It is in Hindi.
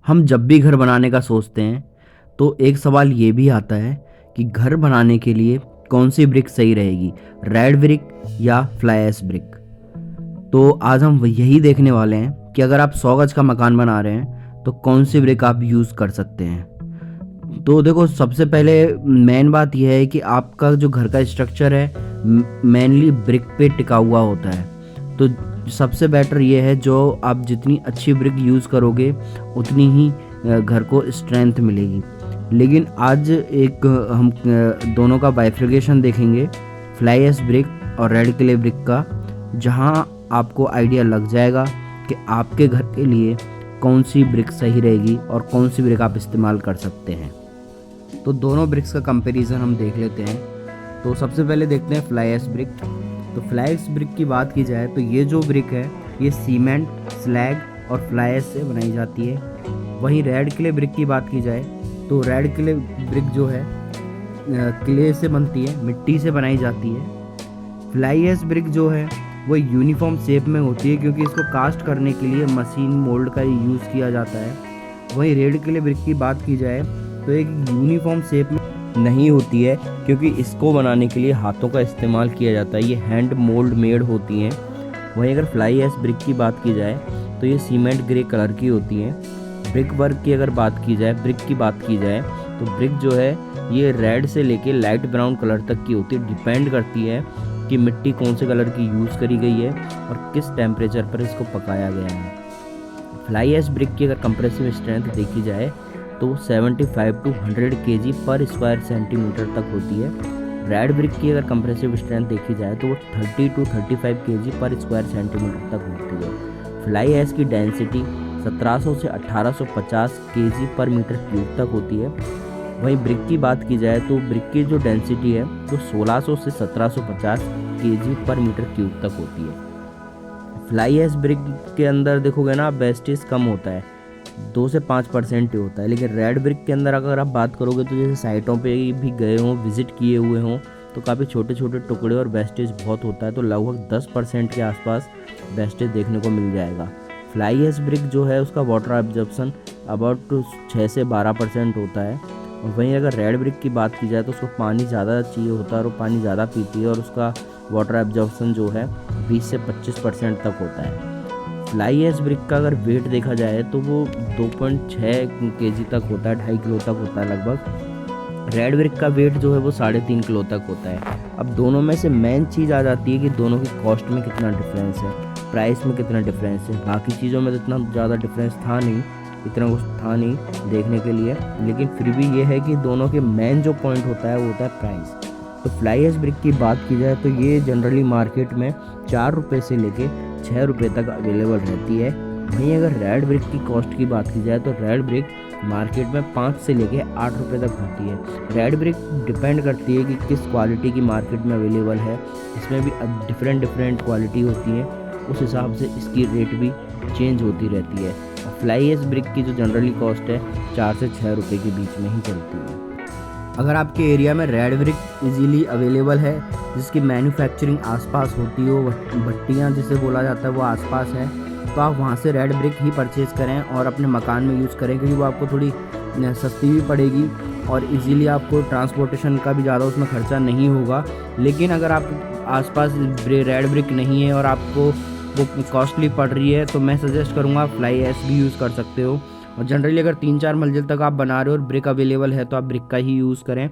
हम जब भी घर बनाने का सोचते हैं तो एक सवाल ये भी आता है कि घर बनाने के लिए कौन सी ब्रिक सही रहेगी, रेड ब्रिक या फ्लाई ऐश ब्रिक। तो आज हम यही देखने वाले हैं कि अगर आप 100 गज का मकान बना रहे हैं तो कौन सी ब्रिक आप यूज़ कर सकते हैं। तो देखो, सबसे पहले मेन बात यह है कि आपका जो घर का स्ट्रक्चर है मेनली ब्रिक पे टिका हुआ होता है। तो सबसे बेटर ये है, जो आप जितनी अच्छी ब्रिक यूज़ करोगे उतनी ही घर को स्ट्रेंथ मिलेगी। लेकिन आज एक हम दोनों का बाइफर्केशन देखेंगे, फ्लाई ऐश ब्रिक और रेड क्ले ब्रिक का, जहां आपको आइडिया लग जाएगा कि आपके घर के लिए कौन सी ब्रिक सही रहेगी और कौन सी ब्रिक आप इस्तेमाल कर सकते हैं। तो दोनों ब्रिक्स का कंपैरिजन हम देख लेते हैं। तो सबसे पहले देखते हैं फ्लाई ऐश ब्रिक। तो फ्लाई ऐश ब्रिक की बात की जाए तो ये जो ब्रिक है ये सीमेंट, स्लैग और फ्लाई ऐश से बनाई जाती है। वहीं रेड क्ले ब्रिक की बात की जाए तो रेड क्ले ब्रिक जो है क्ले से बनती है, मिट्टी से बनाई जाती है। फ्लाई ऐश ब्रिक जो है वो यूनिफॉर्म शेप में होती है क्योंकि इसको कास्ट करने के लिए मशीन मोल्ड का यूज़ किया जाता है। वहीं रेड क्ले ब्रिक की बात की जाए तो एक यूनिफॉर्म शेप में नहीं होती है क्योंकि इसको बनाने के लिए हाथों का इस्तेमाल किया जाता है, ये हैंड मोल्ड मेड होती हैं। वहीं अगर फ्लाई ऐश ब्रिक की बात की जाए तो ये सीमेंट ग्रे कलर की होती हैं। ब्रिक वर्क की अगर बात की जाए, ब्रिक की बात की जाए तो ब्रिक जो है ये रेड से लेके लाइट ब्राउन कलर तक की होती है। डिपेंड करती है कि मिट्टी कौन से कलर की यूज़ करी गई है और किस टेम्परेचर पर इसको पकाया गया है। फ्लाई ऐश ब्रिक की अगर कंप्रेसिव स्ट्रेंथ देखी जाए तो 75 टू 100 kg पर स्क्वायर सेंटीमीटर तक होती है। रेड ब्रिक की अगर कंप्रेसिव स्ट्रेंथ देखी जाए तो वो 30 टू 35 kg पर स्क्वायर सेंटीमीटर तक होती है। फ्लाई ऐश की डेंसिटी 1700 से 1850 kg पर मीटर क्यूब तक होती है। वहीं ब्रिक की बात की जाए तो ब्रिक की जो डेंसिटी है वो 1600 से 1750 kg पर मीटर क्यूब तक होती है। फ्लाई ऐश ब्रिक के अंदर देखोगे ना, वेस्टेज कम होता है, 2 से 5% ही होता है। लेकिन रेड ब्रिक के अंदर अगर आप बात करोगे तो जैसे साइटों पे भी गए हों, विजिट किए हुए हों, तो काफ़ी छोटे छोटे टुकड़े और वेस्टेज बहुत होता है। तो लगभग 10% के आसपास वेस्टेज देखने को मिल जाएगा। फ्लाई ऐश ब्रिक जो है उसका वाटर एब्जॉर्प्शन अबाउट 6 से 12% होता है। और वहीं अगर रेड ब्रिक की बात की जाए तो उसको पानी ज़्यादा चाहिए होता है और वो पानी ज़्यादा पीती है और उसका वाटर एब्जॉर्प्शन जो है 20 से 25% तक होता है। फ्लाई ऐश ब्रिक का अगर वेट देखा जाए तो वो 2.6 kg तक होता है, 2.5 किलो तक होता है लगभग। रेड ब्रिक का वेट जो है वो 3.5 किलो तक होता है। अब दोनों में से मेन चीज़ आ जाती है कि दोनों की कॉस्ट में कितना डिफरेंस है, प्राइस में कितना डिफरेंस है। बाकी चीज़ों में तो इतना ज़्यादा डिफरेंस था नहीं, इतना कुछ था नहीं देखने के लिए, लेकिन फिर भी ये है कि दोनों के मेन जो पॉइंट होता है वो होता है प्राइस। तो फ्लाई ऐश ब्रिक की बात की जाए तो ये जनरली मार्केट में 4 रुपये से लेके 6 रुपये तक अवेलेबल रहती है। वहीं अगर रेड ब्रिक की कॉस्ट की बात की जाए तो रेड ब्रिक मार्केट में 5 से लेके 8 रुपये तक होती है। रेड ब्रिक डिपेंड करती है कि किस क्वालिटी की मार्केट में अवेलेबल है, इसमें भी डिफरेंट क्वालिटी होती है, उस हिसाब से इसकी रेट भी चेंज होती रहती है। और फ्लाई ऐश ब्रिक की जो जनरली कॉस्ट है 4 से 6 रुपये के बीच में ही चलती है। अगर आपके एरिया में रेड ब्रिक इजीली अवेलेबल है, जिसकी मैन्युफैक्चरिंग आसपास होती हो, भट्टियाँ जिसे बोला जाता है वो आसपास है, तो आप वहाँ से रेड ब्रिक ही परचेज़ करें और अपने मकान में यूज़ करें क्योंकि वो आपको थोड़ी सस्ती भी पड़ेगी और इजीली आपको ट्रांसपोर्टेशन का भी ज़्यादा उसमें खर्चा नहीं होगा। लेकिन अगर आप आसपास रेड ब्रिक नहीं है और आपको वो कॉस्टली पड़ रही है तो मैं सजेस्ट करूँगा फ्लाई ऐश भी यूज़ कर सकते हो। और जनरली अगर 3-4 मंजिल तक आप बना रहे हो और ब्रिक अवेलेबल है तो आप ब्रिक का ही यूज़ करें,